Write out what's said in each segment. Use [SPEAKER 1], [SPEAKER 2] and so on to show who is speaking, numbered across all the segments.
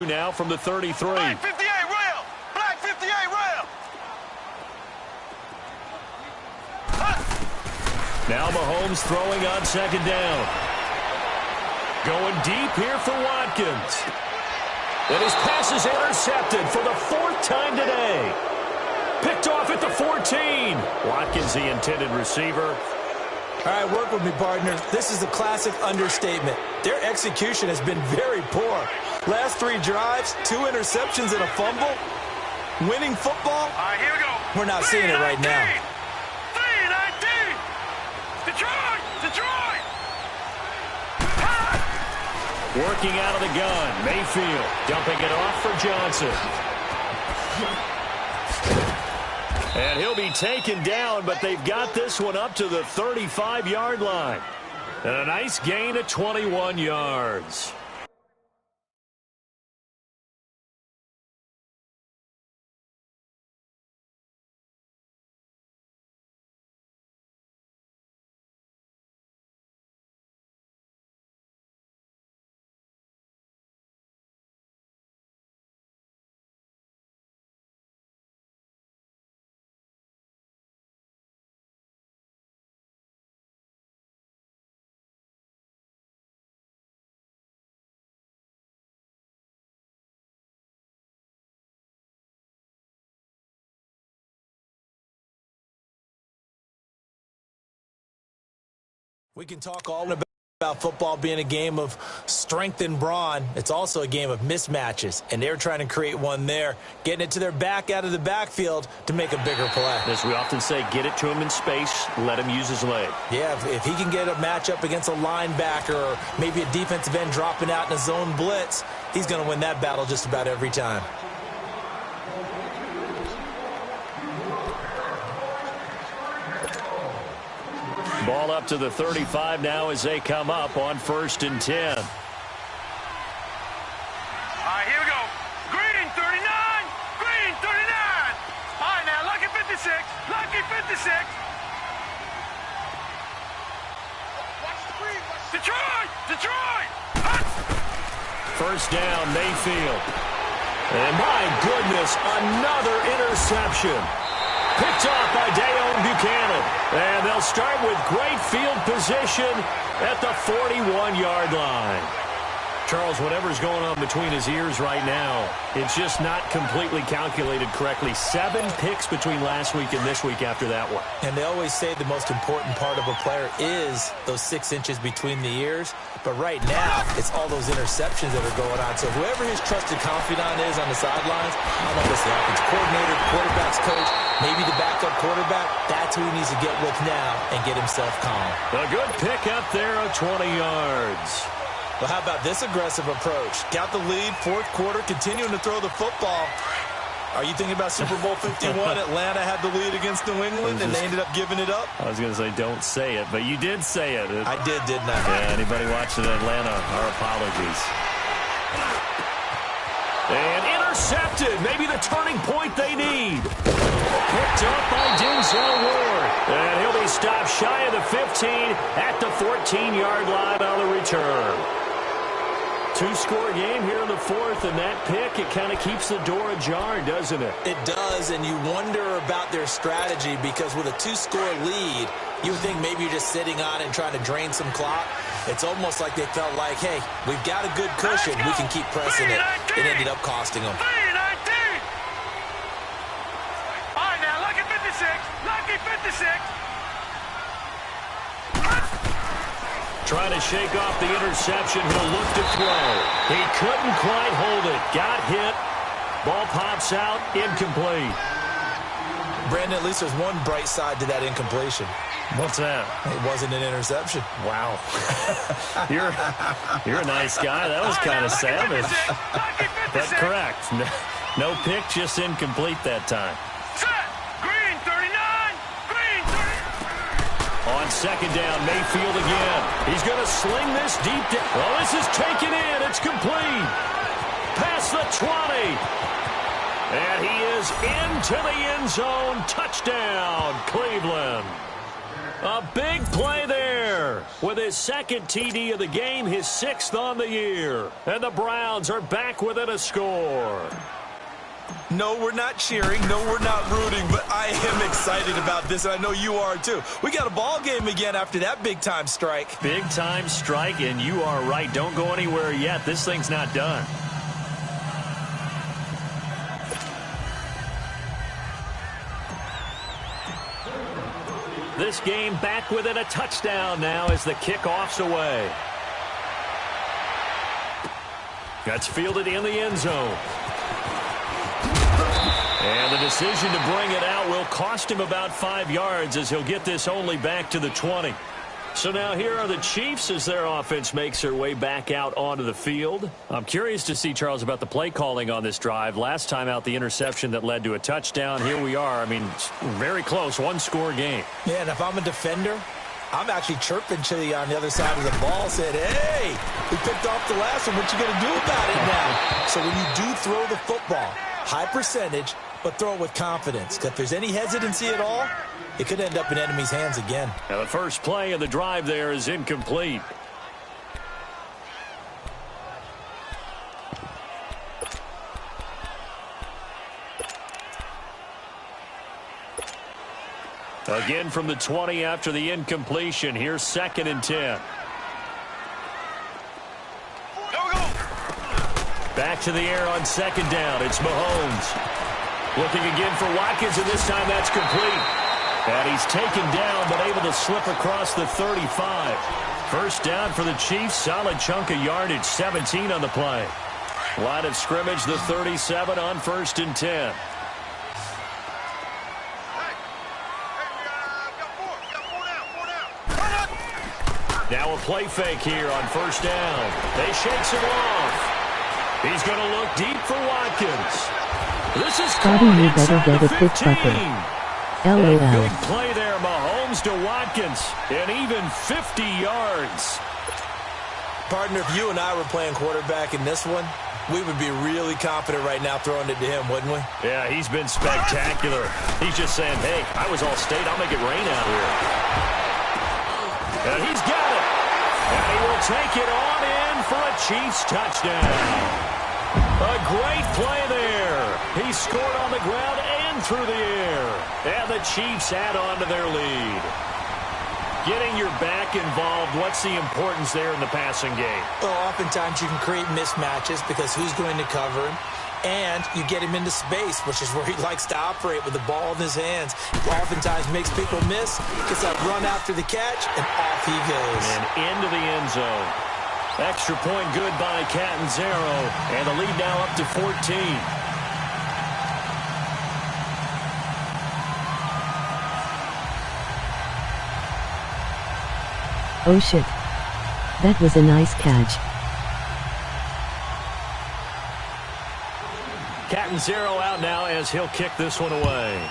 [SPEAKER 1] Now from the 33.
[SPEAKER 2] Black 58 rail! Black 58 rail!
[SPEAKER 1] Now Mahomes throwing on second down. Going deep here for Watkins. And his pass is intercepted for the fourth time today. Picked off at the 14. Watkins, the intended receiver.
[SPEAKER 3] All right, work with me, partner. This is a classic understatement. Their execution has been very poor. Last 3 drives, 2 interceptions and a fumble. Winning football?
[SPEAKER 2] All right, here we go.
[SPEAKER 3] We're not seeing it right now.
[SPEAKER 2] 3-19. Detroit! Detroit!
[SPEAKER 1] Working out of the gun. Mayfield dumping it off for Johnson. And he'll be taken down, but they've got this one up to the 35-yard line. And a nice gain of 21 yards.
[SPEAKER 3] We can talk all about football being a game of strength and brawn. It's also a game of mismatches, and they're trying to create one there, getting it to their back out of the backfield to make a bigger play.
[SPEAKER 1] As we often say, get it to him in space, let him use his leg.
[SPEAKER 3] Yeah, if he can get a matchup against a linebacker or maybe a defensive end dropping out in a zone blitz, he's going to win that battle just about every time.
[SPEAKER 1] Ball up to the 35 now as they come up on 1st and 10.
[SPEAKER 2] All right, here we go. Green 39. Green 39. All right, now, Lucky 56. Lucky 56. Detroit! Detroit!
[SPEAKER 1] First down, Mayfield. And my goodness, another interception. Picked off by Dayon Buchanan. And they'll start with great field position at the 41-yard line. Charles, whatever's going on between his ears right now, it's just not completely calculated correctly. 7 picks between last week and this week after that one.
[SPEAKER 3] And they always say the most important part of a player is those 6 inches between the ears. But right now, it's all those interceptions that are going on. So whoever his trusted confidant is on the sidelines, I don't know if it's the offensive coordinator, quarterback's coach, maybe the backup quarterback, that's who he needs to get with now and get himself calm.
[SPEAKER 1] A good pick up there of 20 yards.
[SPEAKER 3] Well, how about this aggressive approach? Got the lead, 4th quarter, continuing to throw the football. Are you thinking about Super Bowl 51? Atlanta had the lead against New England, and they ended up giving it up?
[SPEAKER 1] I was going to say, don't say it, but you did say it.
[SPEAKER 3] I did, didn't I?
[SPEAKER 1] Yeah, anybody watching Atlanta, our apologies. And intercepted. Maybe the turning point they need. Picked up by Denzel Ward. And he'll be stopped shy of the 15 at the 14-yard line on the return. 2-score game here in the 4th, and that pick, it kind of keeps the door ajar, doesn't it?
[SPEAKER 3] It does, and you wonder about their strategy because with a 2-score lead, you would think maybe you're just sitting on and trying to drain some clock. It's almost like they felt like, hey, we've got a good cushion. We can keep pressing it. It ended up costing them.
[SPEAKER 2] 3-19. All right, now, Lucky 56. Lucky 56.
[SPEAKER 1] Trying to shake off the interception. He'll look to throw. He couldn't quite hold it. Got hit. Ball pops out. Incomplete.
[SPEAKER 3] Brandon, at least there's one bright side to that incompletion.
[SPEAKER 1] What's that?
[SPEAKER 3] It wasn't an interception.
[SPEAKER 1] Wow. You're a nice guy. That was kind of savage. But correct. No pick, just incomplete that time.
[SPEAKER 2] Green 39. Green 30.
[SPEAKER 1] On second down, Mayfield again. He's going to sling this deep down. Well, this is taken in. It's complete. Past the 20. And he is into the end zone. Touchdown, Cleveland. A big play there. With his second TD of the game, his 6th on the year. And the Browns are back within a score.
[SPEAKER 3] No, we're not cheering. No, we're not rooting. But I am excited about this, and I know you are too. We got a ball game again after that big-time strike.
[SPEAKER 1] Big-time strike, and you are right. Don't go anywhere yet. This thing's not done. This game back within a touchdown now as the kickoff's away. That's fielded in the end zone. And the decision to bring it out will cost him about 5 yards as he'll get this only back to the 20. So now here are the Chiefs as their offense makes their way back out onto the field. I'm curious to see, Charles, about the play calling on this drive. Last time out, the interception that led to a touchdown. Here we are. I mean, very close, one-score game.
[SPEAKER 3] Yeah, and if I'm a defender, I'm actually chirping to you on the other side of the ball, said, hey, we picked off the last one. What you going to do about it now? So when you do throw the football, high percentage, but throw it with confidence. If there's any hesitancy at all, it could end up in enemy's hands again.
[SPEAKER 1] Now the first play of the drive there is incomplete. Again from the 20 after the incompletion. Here's 2nd and 10. Back to the air on 2nd down. It's Mahomes. Looking again for Watkins, and this time that's complete. And he's taken down, but able to slip across the 35. First down for the Chiefs. Solid chunk of yardage, 17 on the play. Line of scrimmage, the 37 on 1st and 10. Now a play fake here on 1st down. They shakes him off. He's going to look deep for Watkins. This is
[SPEAKER 4] Scotty, you better get a quick bucket. LOL.
[SPEAKER 1] Big play there, Mahomes to Watkins, and even 50 yards.
[SPEAKER 3] Partner, if you and I were playing quarterback in this one, we would be really confident right now throwing it to him, wouldn't we?
[SPEAKER 1] Yeah, he's been spectacular. He's just saying, hey, I was all state. I'll make it rain out here. And he's got it. And he will take it on in for a Chiefs touchdown. A great play there. He scored on the ground and through the air. And the Chiefs add on to their lead. Getting your back involved, what's the importance there in the passing game?
[SPEAKER 3] Well, oftentimes you can create mismatches because who's going to cover him? And you get him into space, which is where he likes to operate with the ball in his hands. Oftentimes makes people miss, gets that run after the catch, and off he goes.
[SPEAKER 1] And into the end zone. Extra point good by Catanzaro, and the lead now up to 14.
[SPEAKER 4] Oh shit. That was a nice catch.
[SPEAKER 1] Catanzaro out now as he'll kick this one away.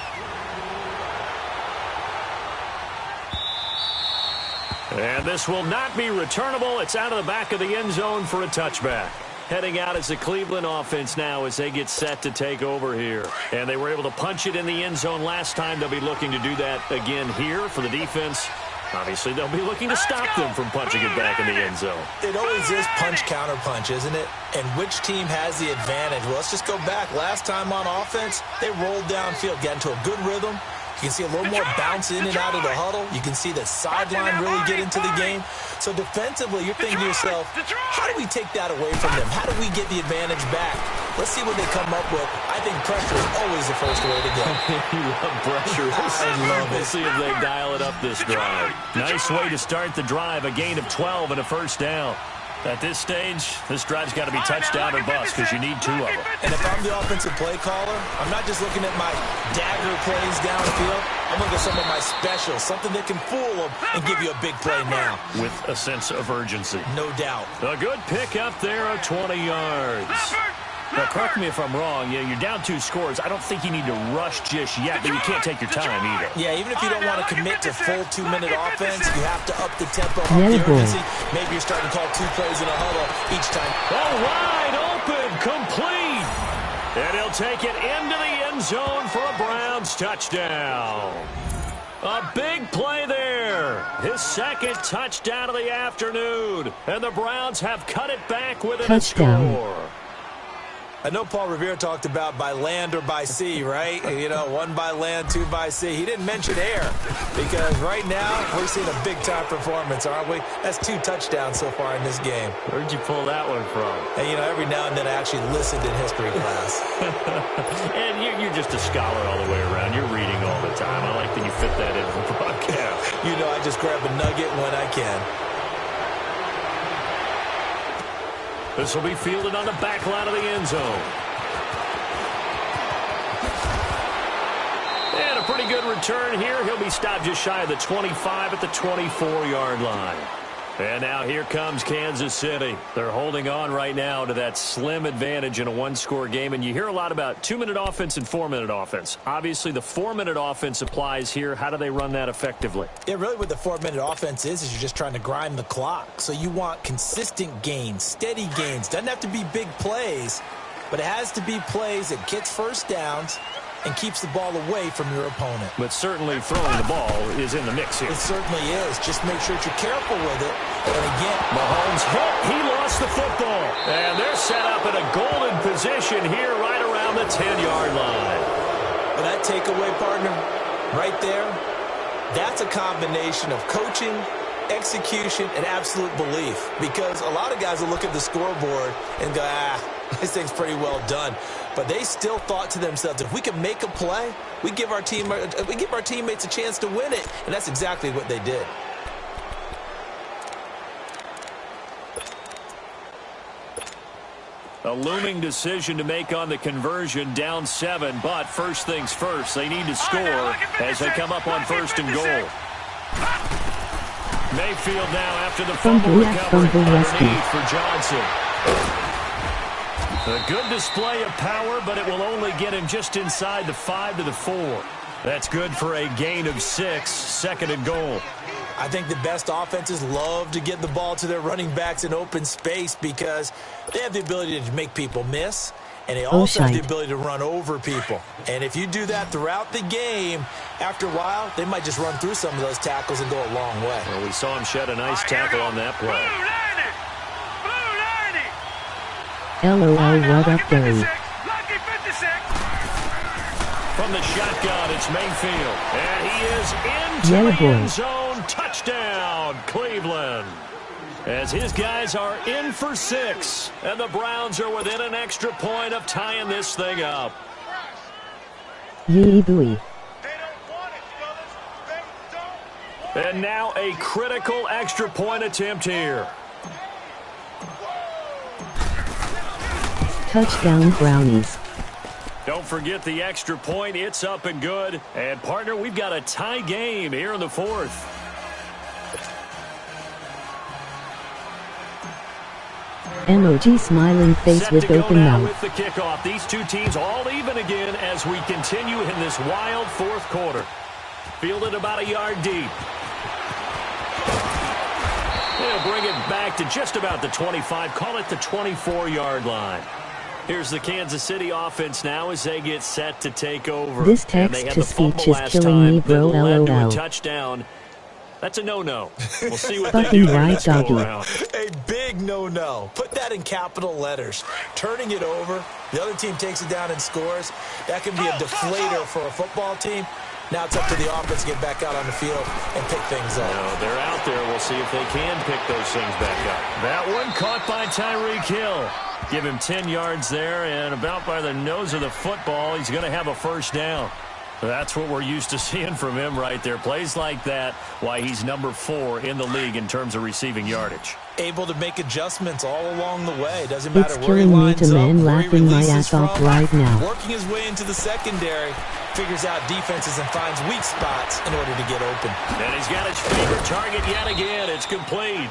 [SPEAKER 1] And this will not be returnable. It's out of the back of the end zone for a touchback. Heading out as the Cleveland offense now as they get set to take over here. And they were able to punch it in the end zone last time. They'll be looking to do that again here for the defense. Obviously, they'll be looking to stop them from punching it back in the end zone.
[SPEAKER 3] It always is punch-counter-punch, isn't it? And which team has the advantage? Well, let's just go back. Last time on offense, they rolled downfield, got into a good rhythm. You can see a little more bounce in and out of the huddle. You can see the sideline really get into the game. So defensively, you're thinking to yourself, how do we take that away from them? How do we get the advantage back? Let's see what they come up with. I think pressure is always the first way to go.
[SPEAKER 1] You love pressure.
[SPEAKER 3] I love it.
[SPEAKER 1] We'll see if they dial it up this drive. Nice way to start the drive. A gain of 12 and a first down. At this stage, this drive's got to be touchdown or bust because you need 2 of them.
[SPEAKER 3] And if I'm the offensive play caller, I'm not just looking at my dagger plays downfield. I'm looking at some of my specials, something that can fool them and give you a big play now.
[SPEAKER 1] With a sense of urgency.
[SPEAKER 3] No doubt.
[SPEAKER 1] A good pick up there of 20 yards. Now, correct me if I'm wrong. Yeah, you're down 2 scores. I don't think you need to rush just yet, but you can't take your time either.
[SPEAKER 3] Yeah, even if you don't want to commit to full 2-minute offense, you have to up the tempo, up the urgency. Maybe you're starting to call 2 plays in a huddle each time.
[SPEAKER 1] Oh, wide open, complete. And he'll take it into the end zone for a Browns touchdown. A big play there. His second touchdown of the afternoon. And the Browns have cut it back with a score.
[SPEAKER 3] I know Paul Revere talked about by land or by sea, right? You know, one by land, two by sea. He didn't mention air because right now we're seeing a big-time performance, aren't we? That's 2 touchdowns so far in this game.
[SPEAKER 1] Where'd you pull that one from?
[SPEAKER 3] And, you know, every now and then I actually listened in history class.
[SPEAKER 1] And you're just a scholar all the way around. You're reading all the time. I like that you fit that into the broadcast.
[SPEAKER 3] You know, I just grab a nugget when I can.
[SPEAKER 1] This will be fielded on the back line of the end zone. And a pretty good return here. He'll be stopped just shy of the 25 at the 24-yard line. And now here comes Kansas City. They're holding on right now to that slim advantage in a one-score game. And you hear a lot about 2-minute offense and 4-minute offense. Obviously, the 4-minute offense applies here. How do they run that effectively?
[SPEAKER 3] Yeah, really what the 4-minute offense is you're just trying to grind the clock. So you want consistent gains, steady gains. Doesn't have to be big plays, but it has to be plays that gets first downs and keeps the ball away from your opponent.
[SPEAKER 1] But certainly throwing the ball is in the mix here.
[SPEAKER 3] It certainly is. Just make sure that you're careful with it. And again,
[SPEAKER 1] Mahomes hit. He lost the football. And they're set up in a golden position here right around the 10-yard line.
[SPEAKER 3] Well, that takeaway, partner, right there, that's a combination of coaching, execution, and absolute belief. Because a lot of guys will look at the scoreboard and go, this thing's pretty well done. But they still thought to themselves, if we can make a play, we give our teammates a chance to win it. And that's exactly what they did.
[SPEAKER 1] A looming decision to make on the conversion, down 7. But first things first, they need to score as they come up on 1st and goal. Mayfield now after the fumble recovery underneath for Johnson. A good display of power, but it will only get him just inside the 5 to the 4. That's good for a gain of 6, 2nd and goal.
[SPEAKER 3] I think the best offenses love to get the ball to their running backs in open space because they have the ability to make people miss, and they also have the ability to run over people. And if you do that throughout the game, after a while, they might just run through some of those tackles and go a long way.
[SPEAKER 1] Well, we saw him shed a nice tackle on that play.
[SPEAKER 4] LOL, what up, Barry?
[SPEAKER 1] From the shotgun, it's Mayfield. And he is into the end zone. Touchdown, Cleveland. As his guys are in for 6. And the Browns are within an extra point of tying this thing up.
[SPEAKER 4] Yee booey.
[SPEAKER 1] And now a critical extra point attempt here.
[SPEAKER 4] Touchdown, Brownies.
[SPEAKER 1] Don't forget the extra point. It's up and good. And, partner, we've got a tie game here in the 4th.
[SPEAKER 4] MOG smiling face with open mouth.
[SPEAKER 1] With the kickoff. These two teams all even again as we continue in this wild 4th quarter. Fielded about a yard deep. They'll bring it back to just about the 25. Call it the 24-yard line. Here's the Kansas City offense now as they get set to take over.
[SPEAKER 4] This text-to-speech is killing me, bro, LOL.
[SPEAKER 1] Touchdown. That's a no-no. We'll see what they do
[SPEAKER 4] right, doggy.
[SPEAKER 3] A big no-no. Put that in capital letters. Turning it over, the other team takes it down and scores. That can be a deflator for a football team. Now it's up to the offense to get back out on the field and pick things up.
[SPEAKER 1] No, they're out there. We'll see if they can pick those things back up. That one caught by Tyreek Hill. Give him 10 yards there, and about by the nose of the football, he's going to have a first down. That's what we're used to seeing from him right there. Plays like that, why he's number 4 in the league in terms of receiving yardage.
[SPEAKER 3] Able to make adjustments all along the way. Doesn't matter
[SPEAKER 4] it's
[SPEAKER 3] where he lines
[SPEAKER 4] up,
[SPEAKER 3] man
[SPEAKER 4] laughing my ass off right now.
[SPEAKER 3] Working his way into the secondary, figures out defenses and finds weak spots in order to get open.
[SPEAKER 1] And he's got his favorite target yet again. It's complete.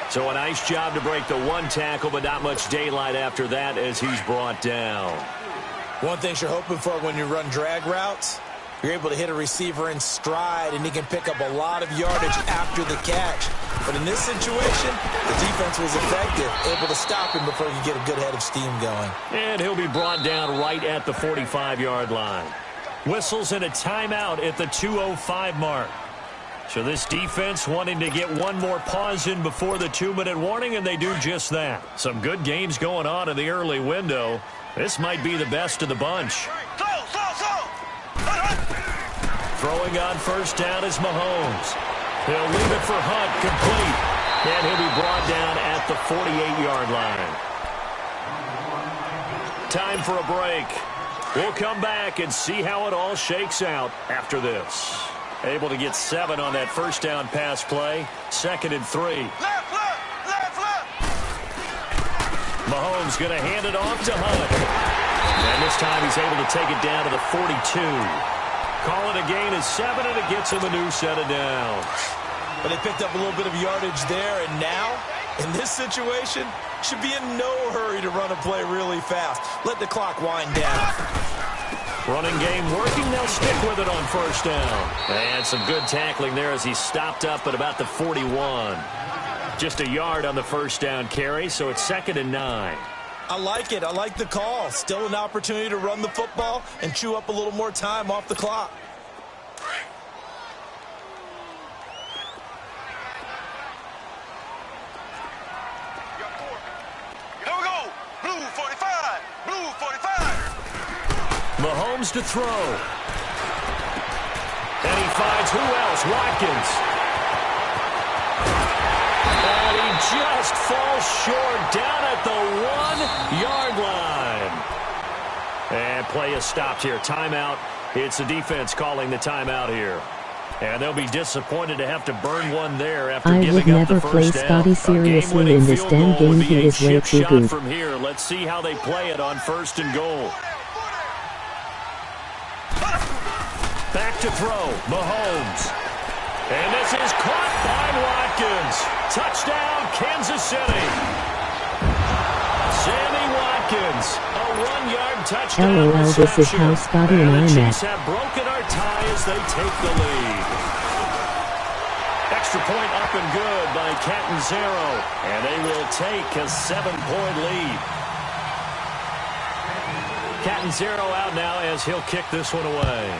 [SPEAKER 1] So a nice job to break the 1 tackle, but not much daylight after that as he's brought down.
[SPEAKER 3] One thing you're hoping for when you run drag routes, you're able to hit a receiver in stride, and he can pick up a lot of yardage after the catch. But in this situation, the defense was effective, able to stop him before he could get a good head of steam going.
[SPEAKER 1] And he'll be brought down right at the 45-yard line. Whistles and a timeout at the 2:05 mark. So this defense wanting to get one more pause in before the 2-minute warning, and they do just that. Some good games going on in the early window. This might be the best of the bunch. Throwing on first down is Mahomes. He'll leave it for Hunt, complete. And he'll be brought down at the 48-yard line. Time for a break. We'll come back and see how it all shakes out after this. Able to get 7 on that first down pass play. 2nd and 3.
[SPEAKER 2] Left.
[SPEAKER 1] Mahomes going to hand it off to Hunt. And this time he's able to take it down to the 42. Call it a gain of 7, and it gets him a new set of downs.
[SPEAKER 3] But they picked up a little bit of yardage there, and now, in this situation, should be in no hurry to run a play really fast. Let the clock wind down.
[SPEAKER 1] Running game working. They'll stick with it on first down. And some good tackling there as he stopped up at about the 41. Just a yard on the first down carry, so it's 2nd and 9.
[SPEAKER 3] I like it. I like the call. Still an opportunity to run the football and chew up a little more time off the clock.
[SPEAKER 2] Here we go. Blue 45. Blue 45.
[SPEAKER 1] Mahomes to throw. And he finds who else? Watkins. And he just falls short down at the 1-yard line. And play is stopped here. Timeout. It's the defense calling the timeout here. And they'll be disappointed to have to burn one there after giving up the first down.
[SPEAKER 4] I would never play Scotty seriously in this damn game. He is way too good.
[SPEAKER 1] From here, let's see how they play it on 1st and goal. Back to throw, Mahomes. And this is caught by Watkins. Touchdown, Kansas City. Sammy Watkins, a 1-yard touchdown
[SPEAKER 4] LOL, this is how Scotty and I
[SPEAKER 1] the
[SPEAKER 4] met.
[SPEAKER 1] Chiefs have broken our tie as they take the lead. Extra point up and good by Catanzaro. And they will take a 7-point lead. Catanzaro out now as he'll kick this one away.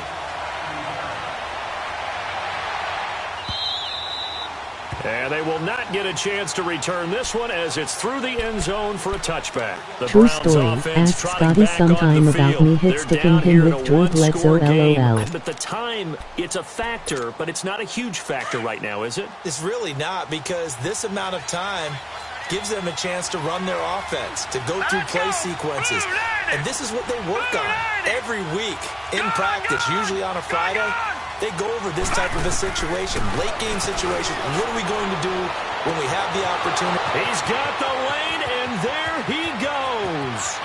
[SPEAKER 1] And they will not get a chance to return this one as it's through the end zone for a touchback. The
[SPEAKER 4] True
[SPEAKER 1] Browns
[SPEAKER 4] story.
[SPEAKER 1] offense
[SPEAKER 4] Ask
[SPEAKER 1] trotting
[SPEAKER 4] Scotty
[SPEAKER 1] back onto
[SPEAKER 4] sometime
[SPEAKER 1] the
[SPEAKER 4] about
[SPEAKER 1] field.
[SPEAKER 4] me hit
[SPEAKER 1] They're
[SPEAKER 4] sticking
[SPEAKER 1] down
[SPEAKER 4] him
[SPEAKER 1] here
[SPEAKER 4] with
[SPEAKER 1] in a
[SPEAKER 4] Drew Bledsoe,
[SPEAKER 1] one-score game.
[SPEAKER 4] LOL.
[SPEAKER 1] But the time, it's a factor, but it's not a huge factor right now, is it?
[SPEAKER 3] It's really not, because this amount of time gives them a chance to run their offense, to go through play sequences. And this is what they work on every week in practice, usually on a Friday. They go over this type of a situation, late game situation. What are we going to do when we have the opportunity?
[SPEAKER 1] He's got the lane, and there he goes.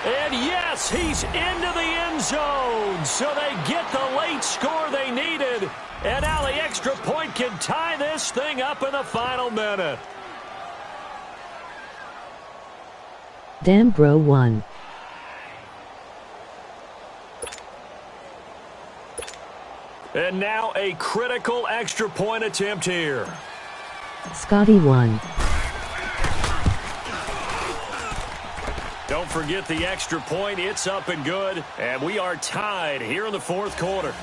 [SPEAKER 1] And yes, he's into the end zone. So they get the late score they needed. And now the extra point can tie this thing up in the final minute.
[SPEAKER 4] Damn bro won.
[SPEAKER 1] And now a critical extra point attempt here.
[SPEAKER 4] Scotty won.
[SPEAKER 1] Don't forget the extra point. It's up and good. And we are tied here in the 4th quarter.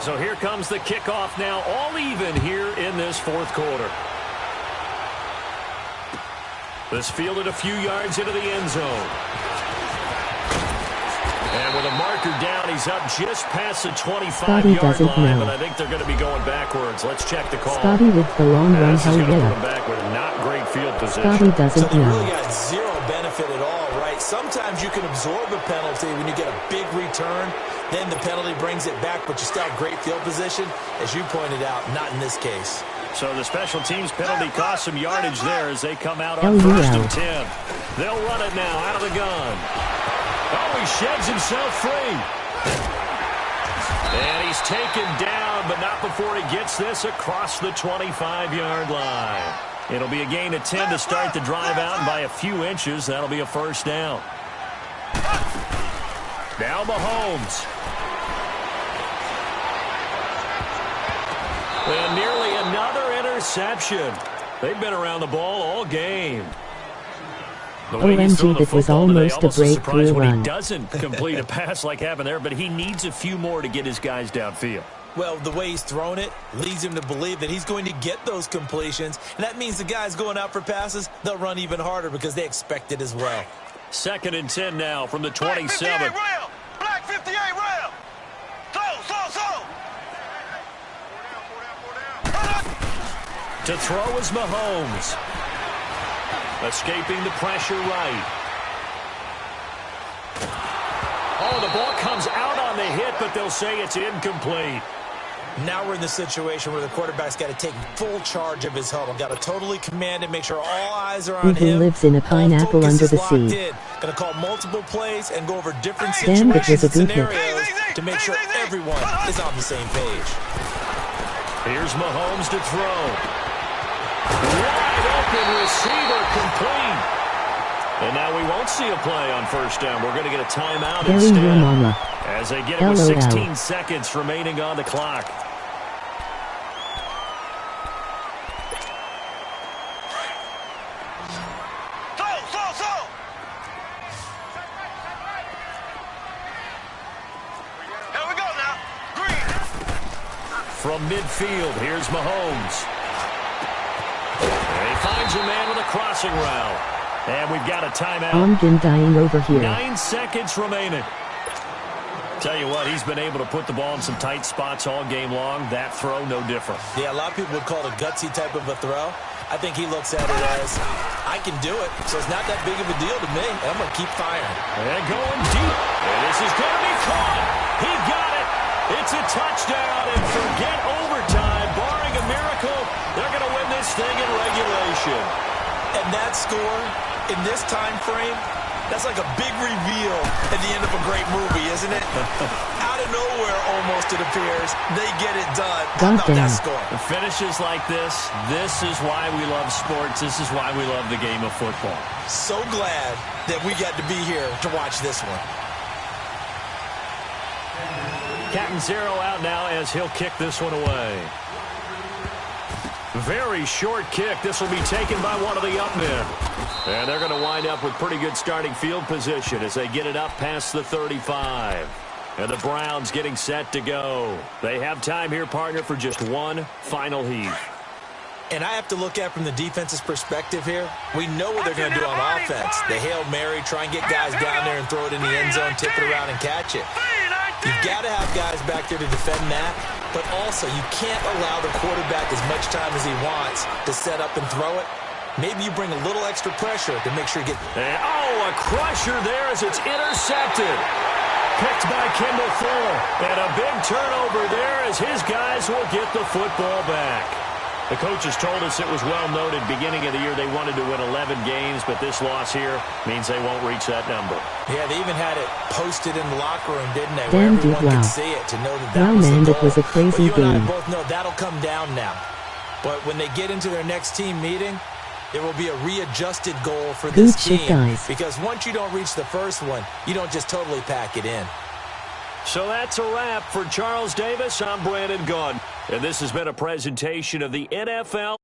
[SPEAKER 1] So here comes the kickoff now, all even here in this 4th quarter. This fielded a few yards into the end zone. And with a marker down, he's up just past the 25-yard line, but I think they're going to be going backwards. Let's check the call.
[SPEAKER 4] Scotty with the long run, hell yeah.
[SPEAKER 1] Backward, not great field position.
[SPEAKER 4] Scotty doesn't
[SPEAKER 3] So they
[SPEAKER 4] know.
[SPEAKER 3] really got zero benefit at all, right? Sometimes you can absorb a penalty when you get a big return. Then the penalty brings it back, but you still have great field position. As you pointed out, not in this case.
[SPEAKER 1] So the special teams penalty cost some yardage there as they come out
[SPEAKER 4] LOL.
[SPEAKER 1] on 1st and 10. They'll run it now out of the gun. Oh, he sheds himself free. And he's taken down, but not before he gets this across the 25-yard line. It'll be a gain of 10 to start the drive out, and by a few inches, that'll be a first down. Now Mahomes. And nearly another interception. They've been around the ball all game. The way he's throwing
[SPEAKER 4] OMG,
[SPEAKER 1] the
[SPEAKER 4] that was
[SPEAKER 1] football today,
[SPEAKER 4] almost a
[SPEAKER 1] almost surprised
[SPEAKER 4] breakthrough
[SPEAKER 1] when he
[SPEAKER 4] run.
[SPEAKER 1] doesn't complete a pass like happened there, but he needs a few more to get his guys downfield.
[SPEAKER 3] Well, the way he's thrown it leads him to believe that he's going to get those completions. And that means the guys going out for passes, they'll run even harder because they expect it as well.
[SPEAKER 1] 2nd and 10 now from the
[SPEAKER 2] Black
[SPEAKER 1] 27.
[SPEAKER 2] 58 rail. Black 58 rail. Slow.
[SPEAKER 1] To throw is Mahomes. Escaping the pressure right. Oh, the ball comes out on the hit, but they'll say it's incomplete.
[SPEAKER 3] Now we're in the situation where the quarterback's got to take full charge of his huddle. Got to totally command it, make sure all eyes are on
[SPEAKER 4] Who
[SPEAKER 3] him.
[SPEAKER 4] lives in a pineapple under the sea.
[SPEAKER 3] Going to call multiple plays and go over different
[SPEAKER 4] Damn, that was
[SPEAKER 3] situations
[SPEAKER 4] a
[SPEAKER 3] and
[SPEAKER 4] good hit.
[SPEAKER 3] scenarios to make sure everyone is on the same page.
[SPEAKER 1] Here's Mahomes to throw. Wide open receiver complete. And now we won't see a play on 1st down. We're going to get a timeout
[SPEAKER 4] Bury
[SPEAKER 1] instead.
[SPEAKER 4] your mama.
[SPEAKER 1] As they get it with 16 seconds remaining on the clock.
[SPEAKER 2] Slow. Here we go now. Green.
[SPEAKER 1] From midfield, here's Mahomes. And he finds a man with a crossing route. And we've got a timeout.
[SPEAKER 4] I'm dying over here.
[SPEAKER 1] 9 seconds remaining. Tell you what, he's been able to put the ball in some tight spots all game long. That throw, no different.
[SPEAKER 3] Yeah, a lot of people would call it a gutsy type of a throw. I think he looks at it as, I can do it, so it's not that big of a deal to me. And I'm going to keep firing.
[SPEAKER 1] And going deep. And this is going to be caught. He got it. It's a touchdown. And forget overtime. Barring a miracle, they're going to win this thing in regulation.
[SPEAKER 3] And that score, in this time frame, that's like a big reveal at the end of a great movie, isn't it? Out of nowhere, almost, it appears, they get it done. How about that score?
[SPEAKER 1] The finishes like this is why we love sports. This is why we love the game of football.
[SPEAKER 3] So glad that we got to be here to watch this one.
[SPEAKER 1] Catanzaro out now as he'll kick this one away. Very short kick. This will be taken by one of the up men. And they're going to wind up with pretty good starting field position as they get it up past the 35. And the Browns getting set to go. They have time here, partner, for just one final heave.
[SPEAKER 3] And I have to look at from the defense's perspective here. We know what they're going to do on offense. The Hail Mary, try and get guys down there and throw it in the end zone, tip it around and catch it. You've got to have guys back there to defend that. But also, you can't allow the quarterback as much time as he wants to set up and throw it. Maybe you bring a little extra pressure to make sure you get...
[SPEAKER 1] a crusher there as it's intercepted. Picked by Kendall Fuller. And a big turnover there as his guys will get the football back. The coaches told us it was well noted beginning of the year they wanted to win 11 games, but this loss here means they won't reach that number.
[SPEAKER 3] Yeah, they even had it posted in the locker room, didn't they?
[SPEAKER 4] Damn,
[SPEAKER 3] where everyone
[SPEAKER 4] dude, wow.
[SPEAKER 3] could see it to know that
[SPEAKER 4] Wow,
[SPEAKER 3] was
[SPEAKER 4] man,
[SPEAKER 3] the
[SPEAKER 4] that
[SPEAKER 3] goal.
[SPEAKER 4] was a crazy
[SPEAKER 3] But you and
[SPEAKER 4] game.
[SPEAKER 3] I both know that'll come down now. But when they get into their next team meeting, there will be a readjusted goal for this
[SPEAKER 4] Good shit,
[SPEAKER 3] team.
[SPEAKER 4] guys.
[SPEAKER 3] Because once you don't reach the first one, you don't just totally pack it in.
[SPEAKER 1] So that's a wrap for Charles Davis. I'm Brandon Gaudin. And this has been a presentation of the NFL.